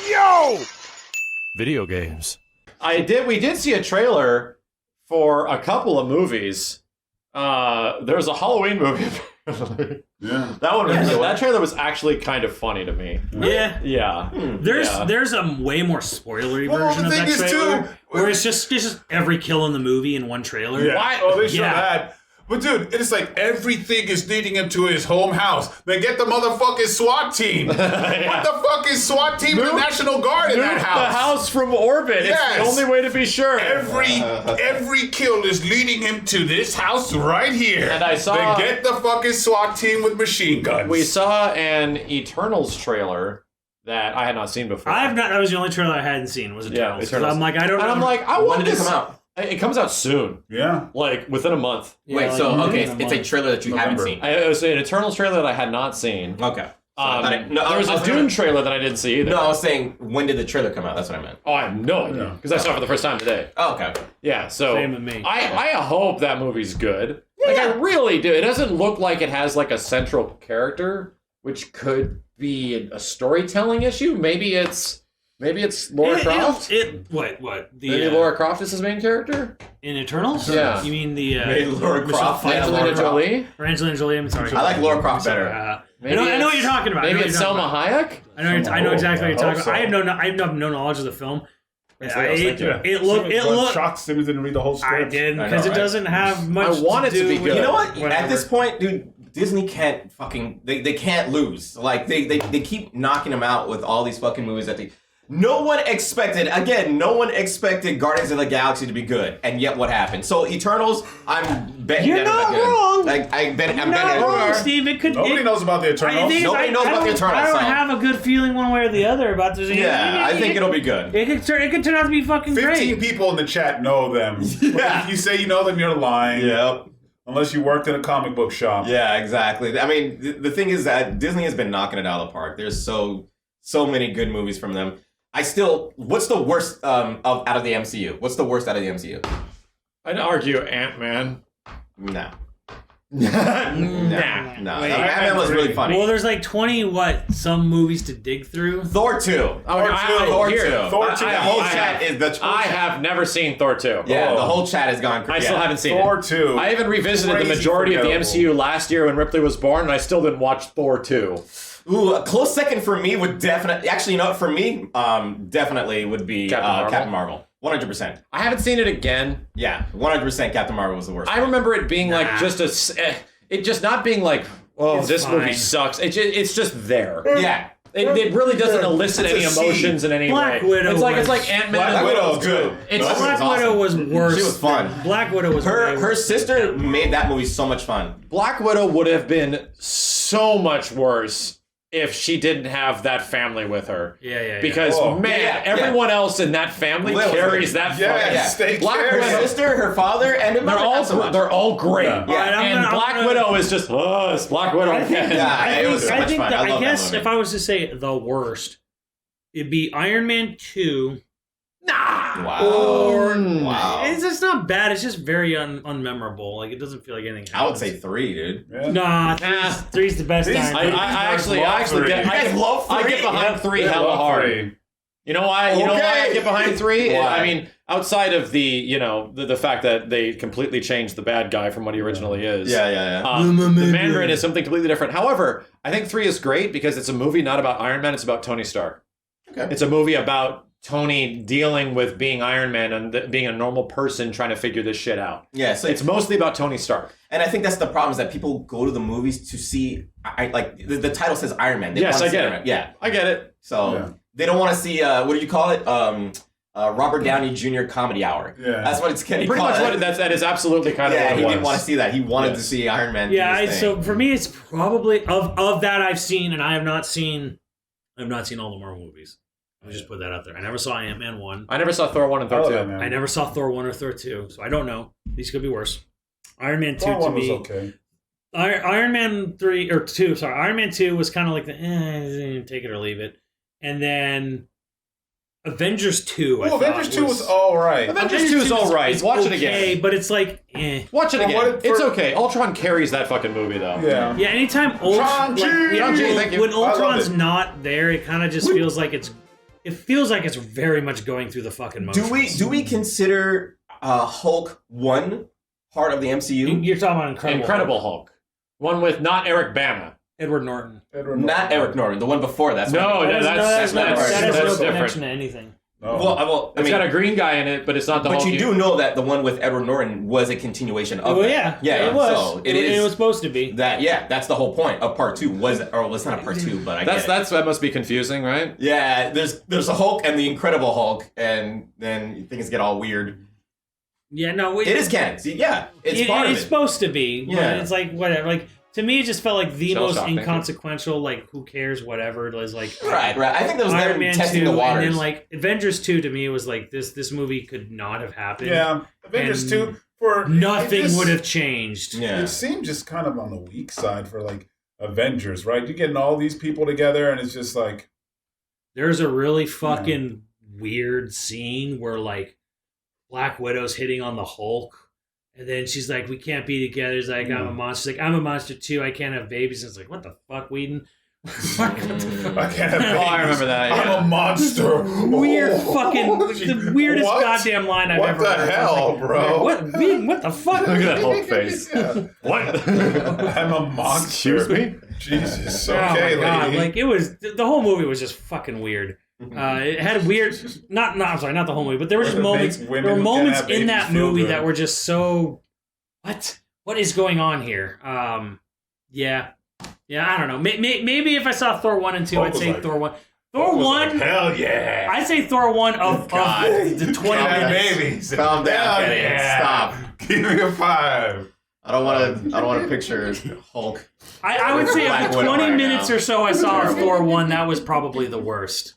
Yo! Video games. We did see a trailer for a couple of movies. There was a Halloween movie. Yeah. That trailer was actually kind of funny to me. Yeah. Yeah. There's a way more spoilery version of that trailer. Where it's just every kill in the movie in one trailer. Yeah. What? Oh, they showed that. But dude, it's like everything is leading him to his home house. They get the motherfucking SWAT team. What the fuck is SWAT team and the National Guard in that house? The house from orbit. Yes. It's the only way to be sure. Every kill is leading him to this house right here. And I saw- They get the fucking SWAT team with machine guns. We saw an Eternals trailer that I had not seen before. That was the only trailer I hadn't seen was Eternals. Eternals. I'm like, I don't know. And I'm like, I When want did it this. come out? It comes out soon. Yeah. Like, within a month. Yeah, Wait, like, so, okay, in a it's a month. trailer that you haven't November. seen. It was an Eternals trailer that I had not seen. Okay. There was a Dune trailer that I didn't see either. No, I was saying, when did the trailer come out? That's what I meant. Oh, I have no idea. Because I saw it for the first time today. Oh, okay. Yeah, so Same with me. I hope that movie's good. Like, I really do. It doesn't look like it has, like, a central character, which could be a storytelling issue. Maybe it's Laura Croft? What? Maybe Laura Croft is his main character? In Eternals? Yeah. You mean the Laura Croft. Michelle Pfeiffer? Angelina Jolie? Or Angelina Jolie, I'm sorry. I like Laura Croft better. I Maybe know what you're talking about. Maybe it's Selma Hayek? I know exactly what you're talking so. about. I have no knowledge of the film. Yeah. It looked. Shocked Simmons didn't read the whole I script. did I because know, it right? doesn't have much. I want it to be do good. You know what? Whatever. At this point, dude, Disney can't fucking... They can't lose. Like, they keep knocking them out with all these fucking movies that they... No one expected Guardians of the Galaxy to be good, and yet what happened? So Eternals, I'm betting You're that not it's good. wrong. Like I'm betting not wrong, it. Steve. It could. Nobody knows about the Eternals. Nobody knows about the Eternals, I don't so- have a good feeling one way or the other about this. Yeah, I think it'll be good. It could turn out to be fucking 15 great. people in the chat know them. Yeah. If you say you know them, you're lying. Yep. Unless you worked in a comic book shop. Yeah, exactly. I mean, the thing is that Disney has been knocking it out of the park. There's so many good movies from them. What's the worst out of the MCU? What's the worst out of the MCU? I'd argue Ant-Man. No. Nah. No. Wait, Ant-Man was really funny. Well, there's like 20 some movies to dig through. Thor 2. Thor 2. Thor 2. The whole chat is the... I have never seen Thor 2. Yeah, Oh. the whole chat has gone crazy. I still haven't seen it. Thor 2. I even revisited the Crazy majority of the forgettable. MCU last year when Ripley was born, and I still didn't watch Thor 2. Ooh, a close second for me would definitely... Actually, you know what? For me, definitely would be Captain Marvel. 100%. I haven't seen it again. Yeah, 100% Captain Marvel was the worst. I remember it being like just it just not being like, oh, It's this movie fine. sucks. It's just there. Yeah. It really doesn't elicit It's any a scene. emotions in any Black way. Widow It's was- like Ant-Man. Black and Widow was good. It's Black Black Widow was Widow awesome. was worse. She was fun. Black Widow was way Her worse. sister made that movie so much fun. Black Widow would have been so much worse if she didn't have that family with her. Yeah. Because everyone else in that family Lives carries with that Yes, fucking they Black carry Widow. Her sister, her father, and her mother, not so much. They're all great. Yeah. All right, And Black Widow is just, it's Black Widow again. Yeah, it was so much fun. I love that guess movie. if I was to say the worst, it'd be Iron Man 2. Wow. Wow. It's just not bad. It's just very unmemorable. Like, it doesn't feel like anything I would happens. say 3, dude. Yeah. Nah, three's the best These- Iron I Man. actually love get, three. I You guys love I three? get behind 3 I hella love hard. 3. You know why? You know why I Okay. get behind 3? Why? I mean, outside of the fact that they completely changed the bad guy from what he originally is. Yeah. The Mandarin is something completely different. However, I think 3 is great because it's a movie not about Iron Man, it's about Tony Stark. Okay. It's a movie about Tony dealing with being Iron Man and being a normal person trying to figure this shit out. Yeah, so It's mostly about Tony Stark. and I think that's the problem is that people go to the movies to see. Like the title says Iron Man. They Yes, wanna I see get Iron it. Man. Yeah, I get it. so Yeah. they don't want to see what do you call it? Robert Downey Jr. Comedy Hour. Yeah. That's what it's getting Pretty called. much that is absolutely kind of Yeah, what he it didn't was. want to see that. He wanted to see Iron Man. do Yeah, his thing. so for me, it's probably of that I've seen, and I have not seen all the Marvel movies. I'll just put that out there. I never saw Ant-Man 1. I never saw Thor 1 and I Thor love 2. that, man. I never saw Thor 1 or Thor 2, so I don't know. These could be worse. Iron Man 2 Thor to 1 was me. okay. Iron Man 3 or 2, sorry. Iron Man 2 was kind of like take it or leave it. And then Avengers 2. Well, Avengers 2 was all right. Avengers 2 is all right. It's Watch it okay, again. but it's like, eh. Watch it Well, again. what- It's for- okay. Ultron carries that fucking movie, though. Yeah. Yeah, anytime Shang-Chi! Shang-Chi, thank you. when I love Ultron's it. not there, it kind of just feels like it's it feels like it's very much going through the fucking motions. Do we consider Hulk 1 part of the MCU? You're talking about Incredible Hulk. One with not Eric Bana. Edward Norton. Not Eric Norton, the one before. That's No, what I mean. that's that has no different. connection to anything. No. Well, I It's mean, got a green guy in it, but it's not the but Hulk. you do know that the one with Edward Norton was a continuation of Well, that. yeah, it was. So it was supposed to be. that. Yeah, that's the whole point of part 2. Was or well, it's not a part 2, but I get it. That must be confusing, right? Yeah, there's a Hulk and the Incredible Hulk, and then things get all weird. Yeah, no, It is canon. See, yeah, it's part of it's it. supposed to be. Yeah. But it's like whatever. Like to me, it just felt like the So most shocking. inconsequential. Like who cares? Whatever. It was like Right. I think that was Iron them Man testing 2, the waters. and then like Avengers 2 to me was like this movie could not have happened. Yeah, Avengers And 2 for Nothing it just- would have changed. yeah. It seemed just kind of on the weak side for like Avengers, right? You're getting all these people together, and it's just like There's a really fucking weird scene where like Black Widow's hitting on the Hulk. And then she's like, we can't be together. She's like, I'm a monster. She's like, I'm a monster too. I can't have babies. And it's like, what the fuck, Whedon? I can't have. Oh, I remember that. I'm Yeah. a monster. Weird Oh, fucking, the weirdest what? goddamn line I've ever What heard. the I was hell, like, bro? What, Whedon, what the fuck? Look at that Hulk face. Yeah. What? I'm a monster. Excuse me? Jesus. Oh Okay, my god! lady. Like it was, the whole movie was just fucking weird. It had weird, I'm sorry, not the whole movie, but there were just It moments. makes There women were who can't moments have in babies that feel movie good. that were just so. What is going on here? Yeah, I don't know. Maybe if I saw Thor 1 and 2, Hulk I'd was say like- Thor 1. Hulk Thor was 1. like, hell yeah. I'd say Thor 1 of the 20 Can't have minutes. babies. Calm down, Hell Kenny. yeah. Stop. Give me a 5. I don't want to picture Hulk. I would say Black of the Widow 20 right minutes now. or so I saw of Thor 1, that was probably the worst.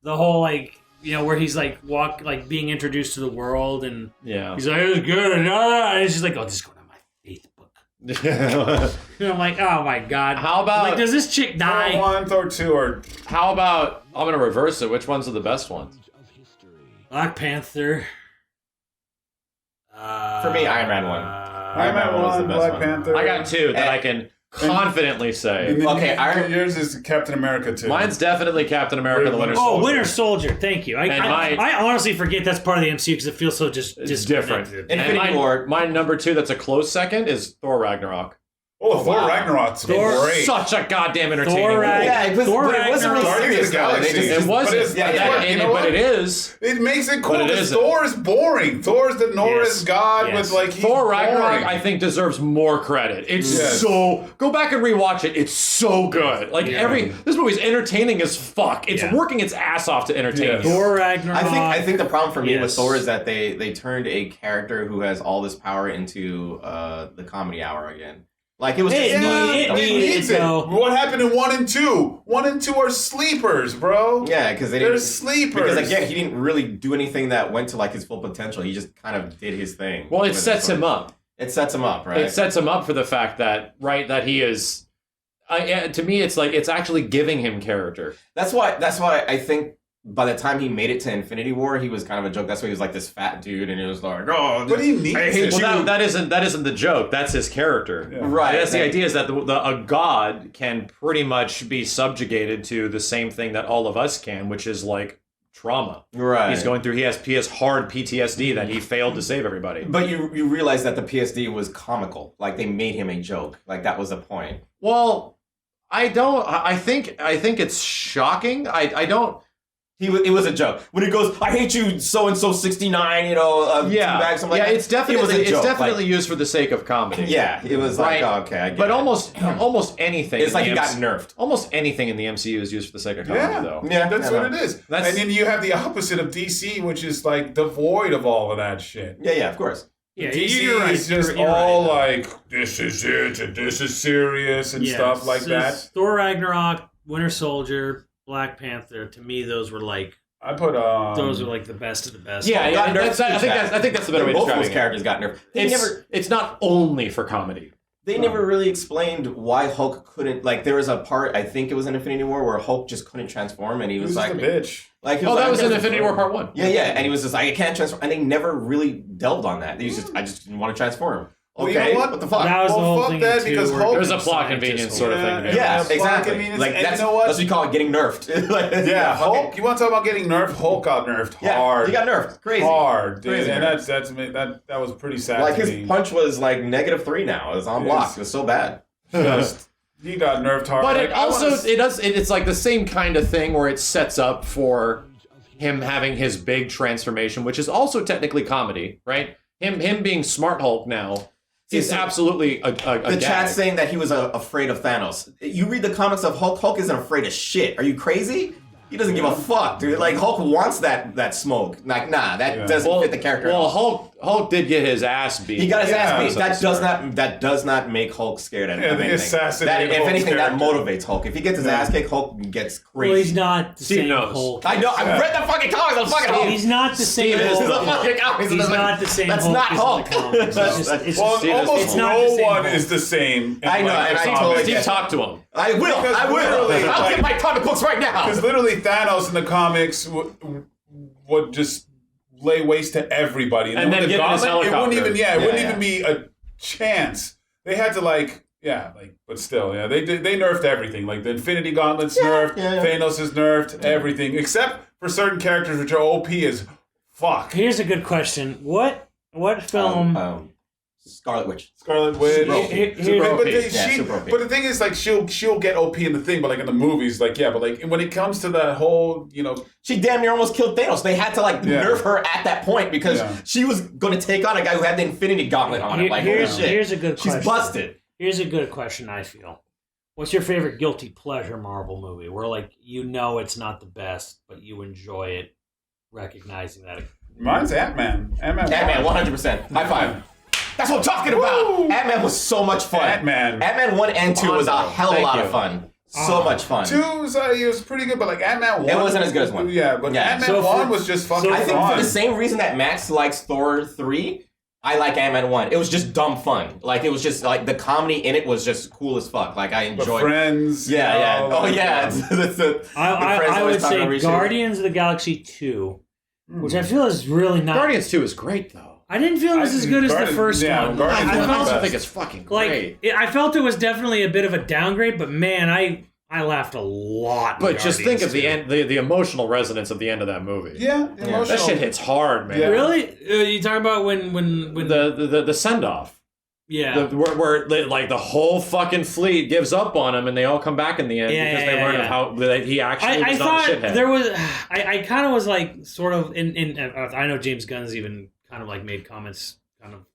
The whole like, where he's like being introduced to the world and Yeah. he's like, it was good, and it's just like, oh, this is going on my Facebook. And I'm like, oh my god. How about Like, does this chick Thor die? 1, Thor 2, or how about I'm gonna reverse it. Which ones are the best ones? Black Panther. For me, Iron Man 1. Iron Man Man was the 1, best Black one. Panther. I got 2 that I can confidently And say. then Okay, yours is Captain America 2. Mine's definitely Captain America: The Winter Oh, Soldier. Winter Soldier. Thank you. And I honestly forget that's part of the MCU because it feels so just It's different. disconnected. And Infinity War. my number 2 that's a close second is Thor Ragnarok. Oh, Thor wow. Ragnarok's Thor- great. Such a goddamn entertaining Thor movie. Rag- Yeah, but it wasn't really Ragnarok. Guardians of serious the though. They Galaxy. just- It wasn't. But it's- But you know what? it is. It makes it But cool it because isn't. Thor is boring. Thor's the Norse Yes. god Yes. with like he's Thor Ragnarok, boring. I think, deserves more credit. It's Yes. so. Go back and rewatch it. It's so good. Like Yeah. this movie's entertaining as fuck. It's Yeah. working its ass off to entertain Yes. you. Thor Ragnarok. I think the problem for me with Yes. Thor is that they turned a character who has all this power into the comedy hour again. Like it was Hey, just yeah, it needed needs it. though. What happened in 1 and 2? 1 and 2 are sleepers, bro. yeah, because they They're didn't sleepers. because again he didn't really do anything that went to like his full potential. He just kind of did his thing. Well, it with sets the him story. up. It sets him up, right? It sets him up for the fact that that he is. To me, it's like it's actually giving him character. That's why I think by the time he made it to Infinity War, he was kind of a joke. That's why he was like this fat dude, and he was like, "Oh, But he needs I hate it. you." Well, that isn't the joke. That's his character. Yeah. Right. That's the idea is that a god can pretty much be subjugated to the same thing that all of us can, which is like trauma. Right. He's going through. He has hard PTSD that he failed to save everybody. But you realize that the PSD was comical. Like they made him a joke. Like that was the point. Well, I don't. I think it's shocking. I don't. It was a joke. When he goes, I hate you, so and so 69. You know, Yeah, teabags, something like yeah. that. It's definitely It was a joke. used for the sake of comedy. Like, yeah, it was like, Right. oh, okay, I get But it. almost anything. It's in like the he got MC nerfed. Almost anything in the MCU is used for the sake of comedy, Yeah. though. Yeah, That's what it is. That's- And then you have the opposite of DC, which is like devoid of all of that shit. Yeah, of course. Yeah, DC you're right. is just You're all right. like, this is it, and this is serious, and Yeah, stuff like this that. is Thor Ragnarok, Winter Soldier, Black Panther. To me, those were like I put those are like the best of the best. Yeah, got nerfed I think that's the better way to Both describe those it. characters got nerfed. It's not only for comedy. They never really explained why Hulk couldn't. Like, there was a part, I think it was in Infinity War, where Hulk just couldn't transform, and he he was was like, just a bitch. like, he Oh, was that like, was in "I can't Infinity War transform." Part 1. Yeah, and he was just like, I can't transform, and they never really delved on that. They just, I just didn't want to transform. Well, Okay, you know what the fuck? That was the Well, whole fuck thing that, too, because where Hulk- There's a the plot scientists convenience whole- sort of thing. Yeah, plot exactly. convenience, Like and that's you know what? that's what you call it, getting nerfed. Like, Yeah, fucking- Hulk. You want to talk about getting nerfed? Hulk got nerfed Yeah, he got nerfed. Crazy. hard, dude. Crazy And nerfed. that was pretty sad. Like to his me. punch was like -3 now. It was on block. It was so bad. Just, he got nerfed hard. But Like, it I also wanna- it's like the same kind of thing where it sets up for him having his big transformation, which is also technically comedy, right? Him being Smart Hulk now is absolutely a The gag. chat saying that he was afraid of Thanos. You read the comics of Hulk. Hulk isn't afraid of shit. Are you crazy? He doesn't give a fuck, dude. Like Hulk wants that smoke. Like nah, that doesn't fit the character. at Well, all. Hulk did get his ass beat. He got his ass beat. so- that does not make Hulk scared of Yeah, the anything. assassinate If Hulk's anything, that character. motivates Hulk. If he gets his ass kicked, Hulk gets crazy. Well, he's not the Steve same knows. Hulk. I know. I've read the fucking comics. I'm fucking Hulk. He's not the same Steve is Hulk. the fucking comics. He's not the same That's Hulk not as in the Hulk. comics. It's just- it's Well, just- Steve is- almost it's not the no same one Hulk. is the same. I know, and I totally Steve, get talk to him. I will. Because I will. literally, I'll like- get my comic books right now. Because literally Thanos in the comics would just lay waste to everybody, And then with get in his it wouldn't helicopter. even, it Yeah, wouldn't yeah. even be a chance. They had to but still, they nerfed everything. Like the Infinity Gauntlet's nerfed, yeah. Thanos is nerfed, everything except for certain characters which are OP as fuck. Here's a good question. What film? Scarlet Witch. Scarlet Witch. Super OP. Here- But, OP. Super OP. but the thing is, like, she'll get OP in the thing, but like in the movies, like, yeah, but like when it comes to that whole, She damn near almost killed Thanos. They had to Yeah. nerf her at that point because Yeah. she was going to take on a guy who had the Infinity Gauntlet on him. Like, holy here's, shit. here's a good She's question. busted. Here's a good question, I feel. What's your favorite guilty pleasure Marvel movie? Where, like, it's not the best, but you enjoy it, recognizing that. mine's Ant-Man. Ant-Man, 100%. High five. That's what I'm talking about. Woo! Ant-Man was so much fun. Ant-Man. Ant-Man 1 and 2 was a hell of a Thank lot you. of fun. So much fun. Two it was pretty good, but like Ant-Man 1. It wasn't as good as 1. Yeah, but Yeah. Ant-Man So 1 for- was just fucking I think fun. for the same reason that Max likes Thor 3, I like Ant-Man 1. It was just dumb fun. Like, it was just, like, the comedy in it was just cool as fuck. Like, I But enjoyed Friends. Yeah, yeah. you know, Oh, yeah. the I friends always would talking say over each Guardians of the Galaxy 2, which I feel is really not. Guardians 2 is great though. I didn't feel it was as good as the Guardians- first yeah, one. Guardians I was I the also best. think it's fucking like great. I felt it was definitely a bit of a downgrade, but man, I laughed a lot. in But just think Guardians of the 2. end, the emotional resonance of the end of that movie. Yeah, emotional. That shit hits hard, man. Yeah. Really? You talking about when The send off, yeah. where like the whole fucking fleet gives up on him, and they all come back in the end Yeah, because yeah, they learn yeah. of how that he actually I was not thought a shithead. there was. I kind of was like sort of in. I know James Gunn's even kind of like made comments, kind of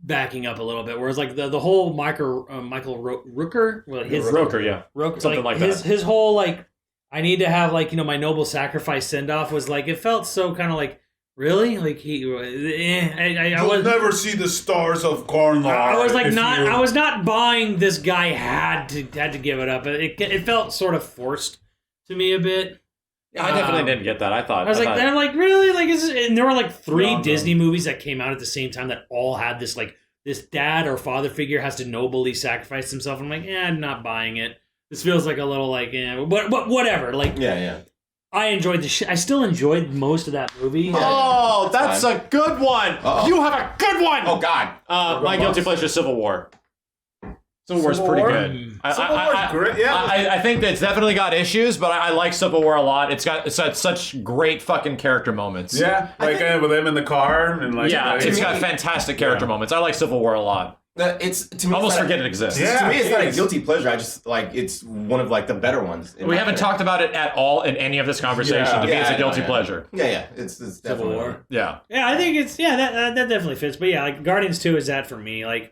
backing up a little bit. Whereas like the whole Michael Rooker, well his Roker, yeah. Rooker, Something like that. his whole like I need to have like my noble sacrifice send off was like it felt so kind of like really like he. I You'll was never see the stars of Garnlar. I was like if not. you- I was not buying this guy had to give it up. It felt sort of forced to me a bit. I definitely didn't get that. I thought I was like, thought- they're like really like, and there were like 3 No. Disney movies that came out at the same time that all had this like this dad or father figure has to nobly sacrifice himself. I'm like, I'm not buying it. This feels like a little like, but whatever. Like, Yeah. I enjoyed the shit. I still enjoyed most of that movie. Oh, that's a good one. Uh-oh. You have a good one. Oh, God. My guilty pleasure is Civil War. Civil War's pretty War? good. Civil War's great, yeah. I think that it's definitely got issues, but I like Civil War a lot. It's got such great fucking character moments. Yeah, like with them in the car and like Yeah, it's got fantastic character moments. I like Civil War a lot. It's to me. Almost it's not forget it exists. Yeah. To me, it's not a jeez. guilty pleasure. I just like it's one of like the better ones. in We my haven't opinion. talked about it at all in any of this conversation. Yeah. To me, it's Yeah, a I know, guilty yeah. pleasure. Yeah. It's Civil definitely War. Yeah. Yeah, I think it's that definitely fits. But yeah, like Guardians 2 is that for me. Like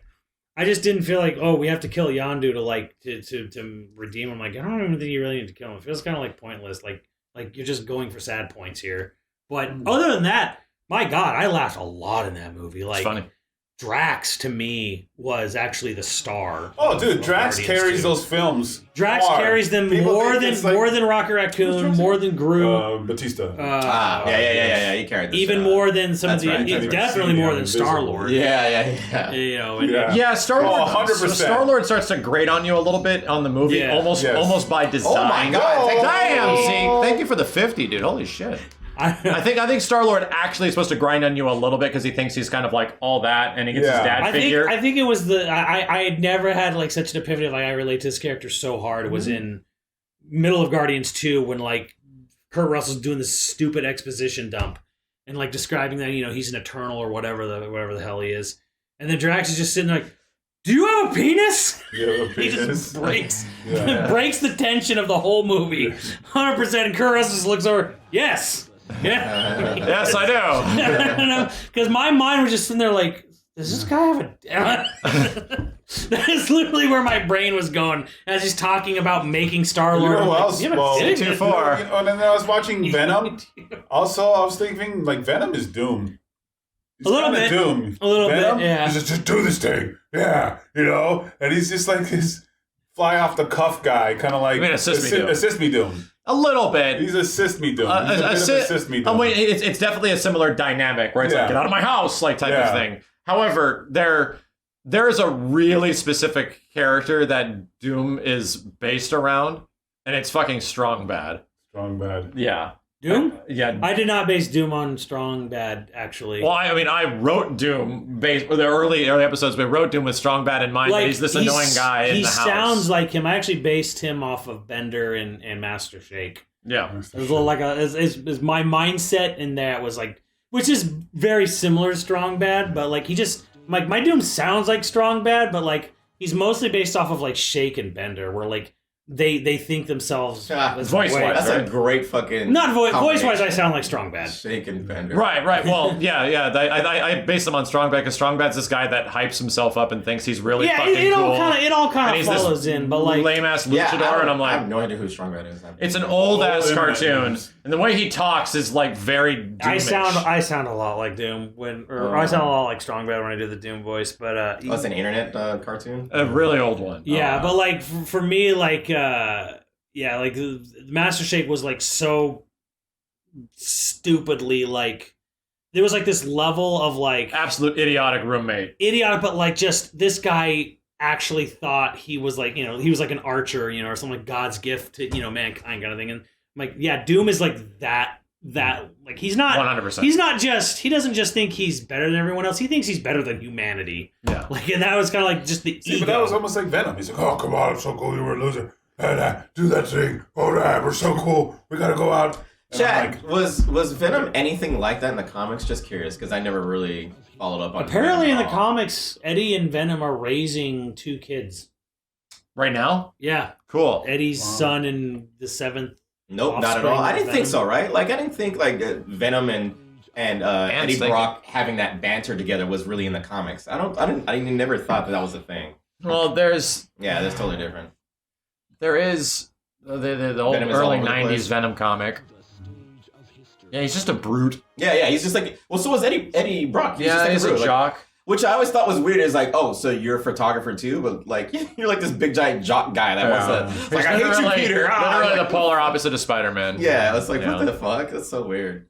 I just didn't feel like, oh, we have to kill Yondu to like to redeem him. Like I don't even think you really need to kill him. It feels kind of like pointless. Like you're just going for sad points here. But other than that, my God, I laughed a lot in that movie. Like It's funny. Drax to me was actually the star. Oh, dude, of Drax Guardians carries 2. those films. Drax hard. carries them People more think than it's like- more than Rocket Raccoon, Drax? more than Groot. Batista. Yeah. He carried this. Even more than some of that's the right, that's right. definitely more than Invisible. Star Lord. Yeah. You know, and Yeah. Yeah, Star Lord. 100%. Star Lord starts to grate on you a little bit on the movie, Yeah. almost Yes. by design. Oh my God! Damn, see, thank you for the 50, dude. Holy shit. I think Star-Lord actually is supposed to grind on you a little bit because he thinks he's kind of like all that, and he gets his dad figure. I think it was I had never had like such an epiphany of like I relate to this character so hard. It was in middle of Guardians 2 when like Kurt Russell's doing this stupid exposition dump and like describing that he's an Eternal or whatever the hell he is, and then Drax is just sitting there like, do you have a penis? You have a penis? He just breaks the tension of the whole movie 100%. And Kurt Russell just looks over, yes. Yeah. Yes, I do. Because my mind was just sitting there like, does this guy have a... That is literally where my brain was going as he's talking about making Star-Lord. You know who else? Well, too far. And then I was watching Venom. Also, I was thinking, like, Venom is Doom. He's a little bit. Doom. A little Venom, bit, yeah. He's just do this thing. Yeah, and he's just like this fly off the cuff guy, kind of like... You mean assist me Doom? A little bit. He's assist me Doom. Assist me Doom. Oh, wait, it's definitely a similar dynamic where it's like, get out of my house, like type of thing. However, there is a really specific character that Doom is based around, and it's fucking Strong Bad. Strong Bad. Yeah. Doom? Yeah. I did not base Doom on Strong Bad, actually. Well, I wrote Doom based the early episodes, but I wrote Doom with Strong Bad in mind. Like, he's this annoying guy in the house. He sounds like him. I actually based him off of Bender and Master Shake. Yeah. It was a little like is my mindset in that was like, which is very similar to Strong Bad, but like he just like my Doom sounds like Strong Bad, but like he's mostly based off of like Shake and Bender, where like they think themselves voice wise. That's a great fucking not voice wise. I sound like Strong Bad. Shake and Bender. Right. Well, yeah. I based him on Strong Bad because Strong Bad's this guy that hypes himself up and thinks he's really fucking cool. It all kind of follows in, but like lame ass luchador, and I'm like, I have no idea who Strong Bad is. It's an old ass cartoon, and the way he talks is like very Doomish. I sound a lot like Doom I sound a lot like Strong Bad when I do the Doom voice, but it's an internet cartoon. A really old one. Yeah, but like for me, like like the Master Shake was like so stupidly like there was like this level of like absolute idiotic roommate, but like just this guy actually thought he was like he was like an archer or something like God's gift to mankind kind of thing, and I'm like Doom is like that like he's not 100%. He's not just he doesn't just think he's better than everyone else. He thinks he's better than humanity. Yeah, like and that was kind of like just the ego. But that was almost like Venom. He's like, oh come on, I'm so cool, you were a loser. Do that thing. All right, we're so cool. We gotta go out. Chad, was Venom anything like that in the comics? Just curious, because I never really followed up on. Apparently, in the comics, Eddie and Venom are raising 2 kids right now. Yeah, cool. Eddie's son and the 7th. Nope, not at all. I didn't think so. Right? Like I didn't think like Venom and Eddie Brock having that banter together was really in the comics. I never thought that was a thing. Well, that's totally different. There is the old early 90s Venom comic. Yeah, he's just a brute. Yeah, he's just like... Well, so was Eddie Brock. He's he's a jock. Which I always thought was weird is like, oh, so you're a photographer too? But like, you're like this big giant jock guy that wants to... Like, I hate you, Peter. Literally the polar opposite of Spider-Man. Yeah, it's like, what the fuck? That's so weird.